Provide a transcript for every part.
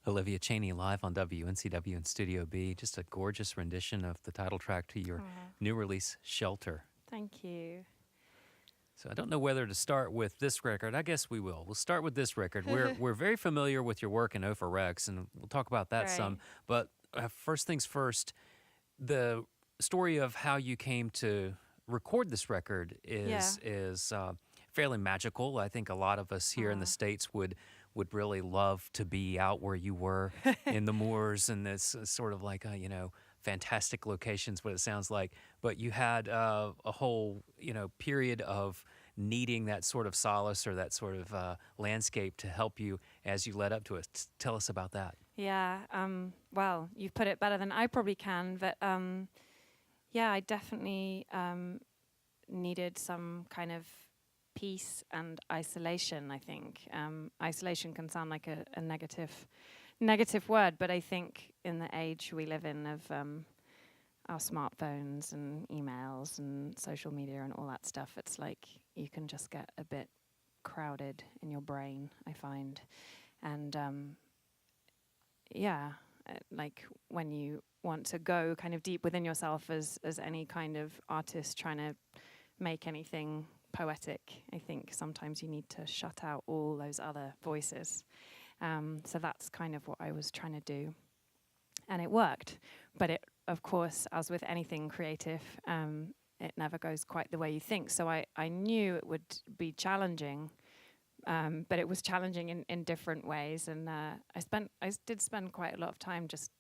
Olivia Chaney live on WNCW in Studio B. Just a gorgeous rendition of the title track to your new release, Shelter. Thank you. So I don't know whether to start with this record. I guess we will. We'll start with this record. We're very familiar with your work in Ophir Rex, and we'll talk about that some. But first things first, the story of how you came to record this record is fairly magical. I think a lot of us here in the States would really love to be out where you were in the moors and this sort of like fantastic locations, what it sounds like. But you had a whole period of needing that sort of solace or that sort of landscape to help you as you led up to it. Tell us about that. Yeah. Well, you've put it better than I probably can, but I definitely needed some kind of peace and isolation. I think isolation can sound like a negative word, but I think in the age we live in of our smartphones and emails and social media and all that stuff, it's like you can just get a bit crowded in your brain, I find. And like when you want to go kind of deep within yourself as any kind of artist trying to make anything poetic, I think sometimes you need to shut out all those other voices. So that's kind of what I was trying to do. And it worked. But it, of course, as with anything creative, it never goes quite the way you think. So I knew it would be challenging, but it was challenging in different ways. And I did spend quite a lot of time just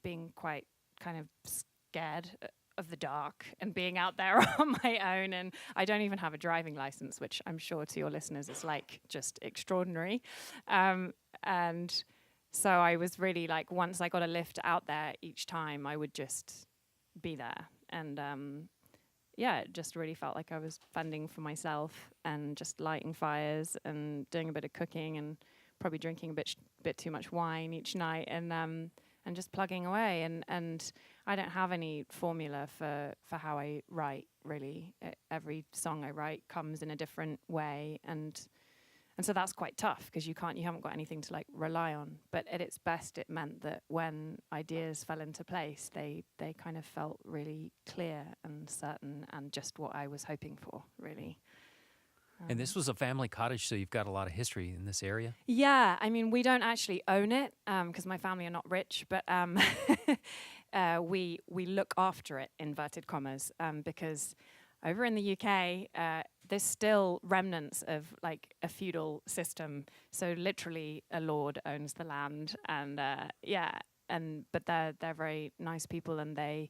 being quite kind of scared of the dark and being out there on my own. And I don't even have a driving license, which I'm sure to your listeners is like just extraordinary. And so I was really like, once I got a lift out there each time, I would just be there. And it just really felt like I was fending for myself and just lighting fires and doing a bit of cooking and probably drinking a bit too much wine each night and just plugging away. And I don't have any formula for how I write, really. Every song I write comes in a different way, and so that's quite tough because you haven't got anything to like rely on. But at its best, it meant that when ideas fell into place, they kind of felt really clear and certain and just what I was hoping for, really. And this was a family cottage, so you've got a lot of history in this area. Yeah, I mean, we don't actually own it because my family are not rich, but we look after it, inverted commas, because over in the UK, there's still remnants of like a feudal system. So literally, a lord owns the land, and but they're very nice people, and they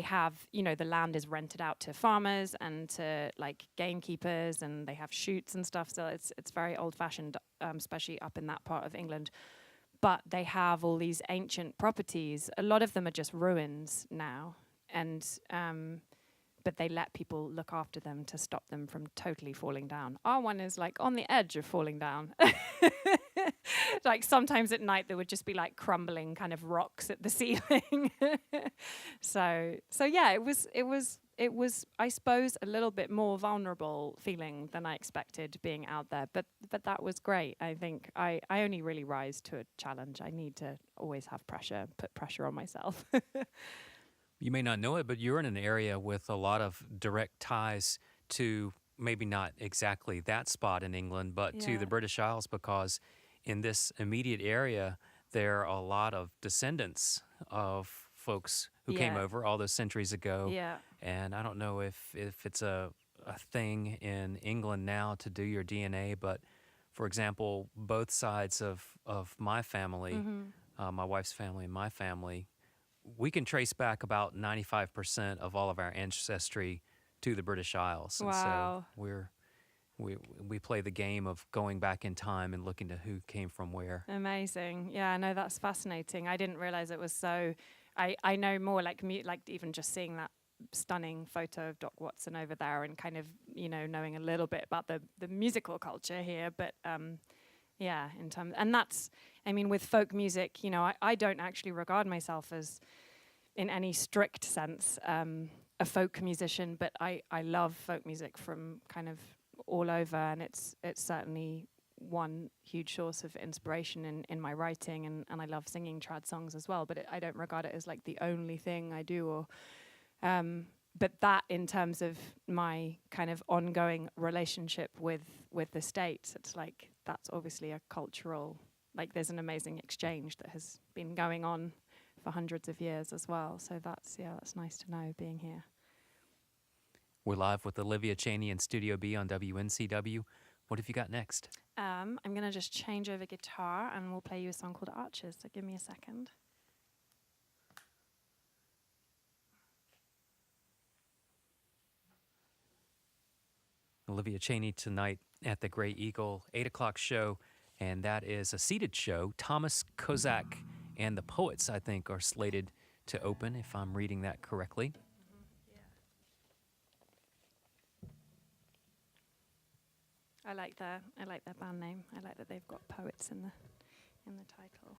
have, the land is rented out to farmers and to like gamekeepers, and they have shoots and stuff. So it's very old fashioned, especially up in that part of England. But they have all these ancient properties. A lot of them are just ruins now. And but they let people look after them to stop them from totally falling down. Our one is like on the edge of falling down. Like sometimes at night there would just be like crumbling kind of rocks at the ceiling. So yeah, it was I suppose a little bit more vulnerable feeling than I expected being out there, but that was great. I think I only really rise to a challenge. I need to always have pressure, put pressure on myself. You may not know it, but you're in an area with a lot of direct ties to maybe not exactly that spot in England, but to the British Isles, because in this immediate area, there are a lot of descendants of folks who came over all those centuries ago. Yeah. And I don't know if it's a thing in England now to do your DNA, but for example, both sides of my family, my wife's family and my family, we can trace back about 95% of all of our ancestry to the British Isles. Wow. And so we play the game of going back in time and looking to who came from where. Amazing. Yeah, no, that's fascinating. I didn't realize it was so. I know more like even just seeing that stunning photo of Doc Watson over there and kind of, knowing a little bit about the musical culture here. But in terms, and that's, I mean, with folk music, I don't actually regard myself as, in any strict sense, a folk musician, but I love folk music from kind of all over, and it's certainly one huge source of inspiration in my writing, and I love singing trad songs as well, but I don't regard it as like the only thing I do, or but that in terms of my kind of ongoing relationship with the States, it's like that's obviously a cultural, like there's an amazing exchange that has been going on for hundreds of years as well. So that's nice to know being here. We're live with Olivia Chaney in Studio B on WNCW. What have you got next? I'm going to just change over guitar and we'll play you a song called Arches. So give me a second. Olivia Chaney tonight at the Grey Eagle 8 o'clock show, and that is a seated show. Thomas Kozak and the Poets, I think, are slated to open, if I'm reading that correctly. I like their band name. I like that they've got poets in the title.